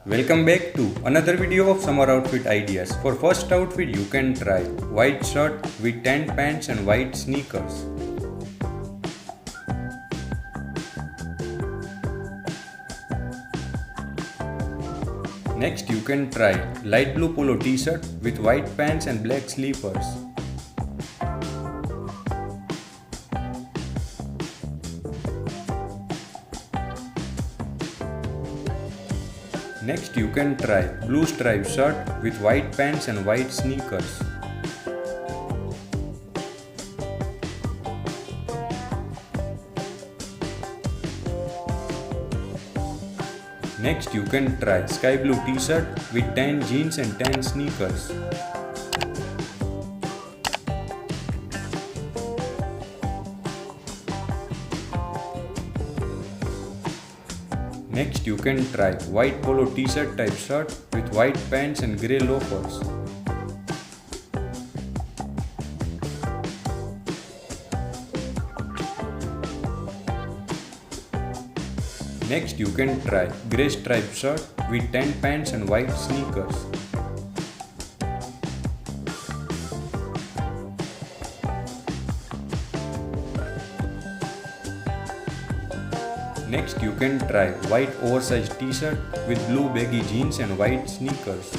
Welcome back to another video of summer outfit ideas. For first outfit you can try white shirt with tan pants and white sneakers. Next you can try light blue polo t-shirt with white pants and black sleepers. Next you can try blue striped shirt with white pants and white sneakers. Next you can try sky blue t-shirt with tan jeans and tan sneakers. Next you can try white polo t-shirt type shirt with white pants and grey loafers. Next you can try grey striped shirt with tan pants and white sneakers. Next you can try white oversized t-shirt with blue baggy jeans and white sneakers.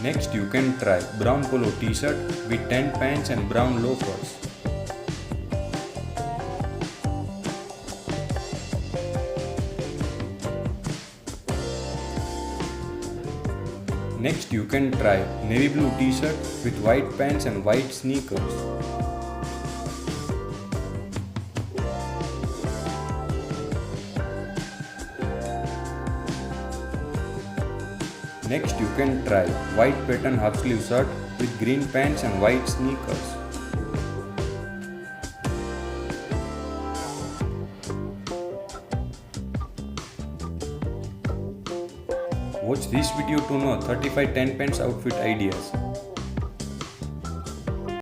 Next you can try brown polo t-shirt with tan pants and brown loafers. Next you can try navy blue t-shirt with white pants and white sneakers. Next you can try white pattern half sleeve shirt with green pants and white sneakers. Watch this video to know 35 tan pants outfit ideas.